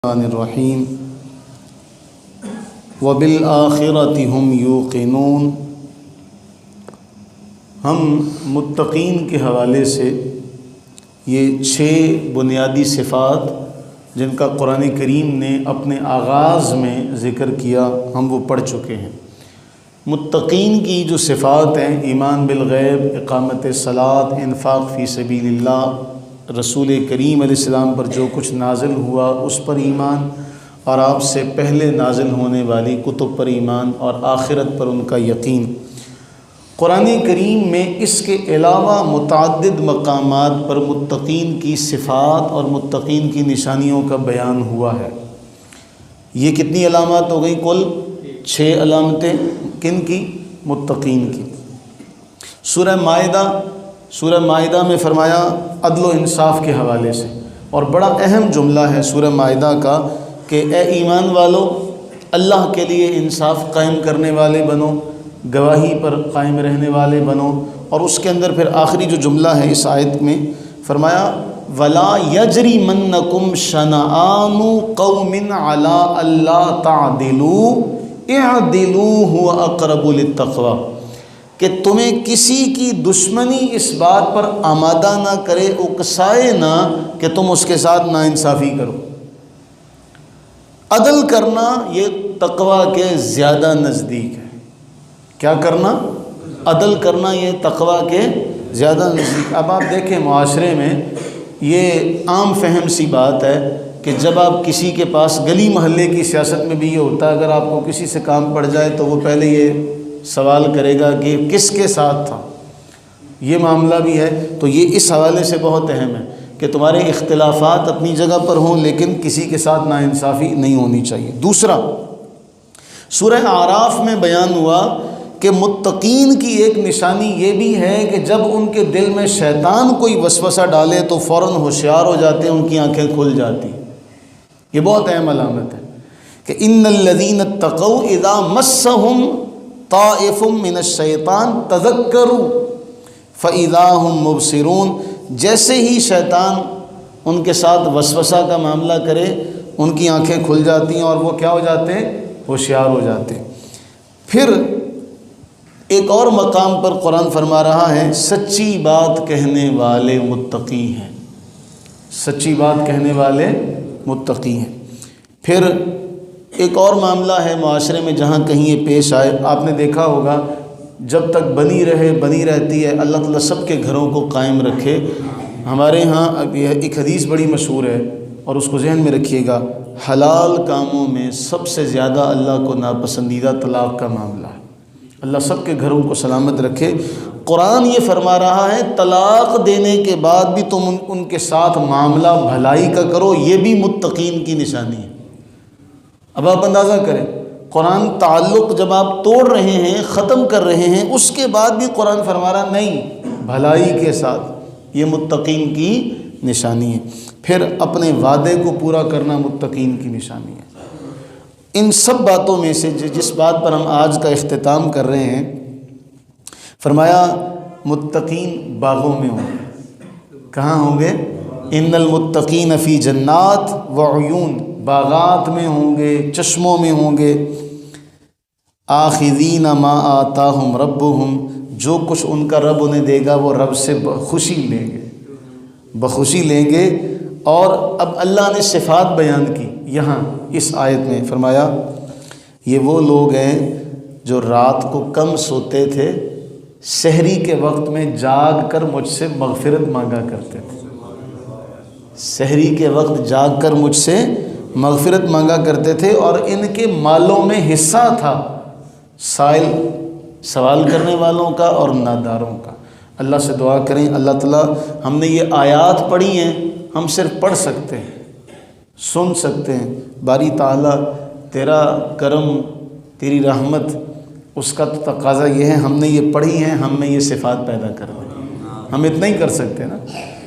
الرحیم وبالآخرۃ هم یوقنون۔ ہم متقین کے حوالے سے یہ 6 بنیادی صفات جن کا قرآن کریم نے اپنے آغاز میں ذکر کیا ہم وہ پڑھ چکے ہیں۔ متقین کی جو صفات ہیں، ایمان بالغیب، اقامت صلاۃ، انفاق فی سبیل اللہ، رسول کریم علیہ السلام پر جو کچھ نازل ہوا اس پر ایمان، اور آپ سے پہلے نازل ہونے والی کتب پر ایمان، اور آخرت پر ان کا یقین۔ قرآن کریم میں اس کے علاوہ متعدد مقامات پر متقین کی صفات اور متقین کی نشانیوں کا بیان ہوا ہے۔ یہ کتنی علامات ہو گئی؟ کل 6 علامتیں۔ کن کی؟ متقین کی۔ سورہ مائدہ میں فرمایا عدل و انصاف کے حوالے سے، اور بڑا اہم جملہ ہے سورہ مائدہ کا کہ اے ایمان والو، اللہ کے لیے انصاف قائم کرنے والے بنو، گواہی پر قائم رہنے والے بنو۔ اور اس کے اندر پھر آخری جو جملہ ہے اس آیت میں فرمایا وَلَا يَجْرِمَنَّكُمْ شَنَآنُ قَوْمٍ عَلَىٰ أَلَّا تَعْدِلُوا اعْدِلُوا هُوَ أَقْرَبُ لِلتَّقْوَىٰ، کہ تمہیں کسی کی دشمنی اس بات پر آمادہ نہ کرے، اکسائے نہ کہ تم اس کے ساتھ ناانصافی کرو۔ عدل کرنا یہ تقویٰ کے زیادہ نزدیک ہے۔ کیا کرنا؟ عدل کرنا یہ تقویٰ کے زیادہ نزدیک۔ اب آپ دیکھیں معاشرے میں یہ عام فہم سی بات ہے کہ جب آپ کسی کے پاس، گلی محلے کی سیاست میں بھی یہ ہوتا ہے، اگر آپ کو کسی سے کام پڑ جائے تو وہ پہلے یہ سوال کرے گا کہ کس کے ساتھ تھا۔ یہ معاملہ بھی ہے، تو یہ اس حوالے سے بہت اہم ہے کہ تمہارے اختلافات اپنی جگہ پر ہوں لیکن کسی کے ساتھ ناانصافی نہیں ہونی چاہیے۔ دوسرا، سورہ اعراف میں بیان ہوا کہ متقین کی ایک نشانی یہ بھی ہے کہ جب ان کے دل میں شیطان کوئی وسوسہ ڈالے تو فوراً ہوشیار ہو جاتے ہیں، ان کی آنکھیں کھل جاتی۔ یہ بہت اہم علامت ہے کہ ان الذین اتقوا اذا مسهم طائف من الشیطان تذکروا فاذا هم مبصرون۔ جیسے ہی شیطان ان کے ساتھ وسوسہ کا معاملہ کرے ان کی آنکھیں کھل جاتی ہیں اور وہ کیا ہو جاتے ہیں؟ ہوشیار ہو جاتے ہیں۔ پھر ایک اور مقام پر قرآن فرما رہا ہے سچی بات کہنے والے متقی ہیں، سچی بات کہنے والے متقی ہیں۔ پھر ایک اور معاملہ ہے معاشرے میں جہاں کہیں یہ پیش آئے، آپ نے دیکھا ہوگا جب تک بنی رہتی ہے، اللہ تعالیٰ سب کے گھروں کو قائم رکھے۔ ہمارے ہاں ایک حدیث بڑی مشہور ہے اور اس کو ذہن میں رکھیے گا، حلال کاموں میں سب سے زیادہ اللہ کو ناپسندیدہ طلاق کا معاملہ ہے۔ اللہ سب کے گھروں کو سلامت رکھے۔ قرآن یہ فرما رہا ہے طلاق دینے کے بعد بھی تم ان کے ساتھ معاملہ بھلائی کا کرو، یہ بھی متقین کی نشانی ہے۔ اب آپ اندازہ کریں، قرآن تعلق جب آپ توڑ رہے ہیں، ختم کر رہے ہیں، اس کے بعد بھی قرآن فرما رہا نہیں، بھلائی کے ساتھ، یہ متقین کی نشانی ہے۔ پھر اپنے وعدے کو پورا کرنا متقین کی نشانی ہے۔ ان سب باتوں میں سے جس بات پر ہم آج کا اختتام کر رہے ہیں، فرمایا متقین باغوں میں ہوں گے۔ کہاں ہوں گے؟ ان المتقین فی جنات وعیون، باغات میں ہوں گے، چشموں میں ہوں گے۔ آخذین ما آتاہم ربہم، جو کچھ ان کا رب انہیں دے گا وہ رب سے بخوشی لیں گے، بخوشی لیں گے۔ اور اب اللہ نے صفات بیان کی یہاں اس آیت میں، فرمایا یہ وہ لوگ ہیں جو رات کو کم سوتے تھے، سحری کے وقت میں جاگ کر مجھ سے مغفرت مانگا کرتے تھے، سحری کے وقت جاگ کر مجھ سے مغفرت مانگا کرتے تھے، اور ان کے مالوں میں حصہ تھا سائل، سوال کرنے والوں کا اور ناداروں کا۔ اللہ سے دعا کریں اللہ تعالیٰ، ہم نے یہ آیات پڑھی ہیں، ہم صرف پڑھ سکتے ہیں، سن سکتے ہیں، باری تعالیٰ تیرا کرم، تیری رحمت، اس کا تقاضا یہ ہے ہم نے یہ پڑھی ہیں، ہم میں یہ صفات پیدا کر دیں۔ ہم اتنا ہی کر سکتے ہیں نا،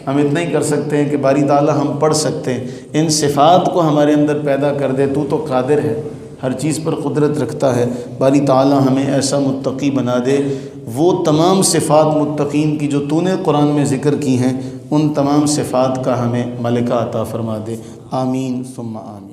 ہم اتنا ہی کر سکتے ہیں کہ باری تعالیٰ ہم پڑھ سکتے ہیں، ان صفات کو ہمارے اندر پیدا کر دے۔ تو قادر ہے، ہر چیز پر قدرت رکھتا ہے۔ باری تعالیٰ ہمیں ایسا متقی بنا دے، وہ تمام صفات متقین کی جو تو نے قرآن میں ذکر کی ہیں، ان تمام صفات کا ہمیں ملکہ عطا فرما دے۔ آمین ثم آمین۔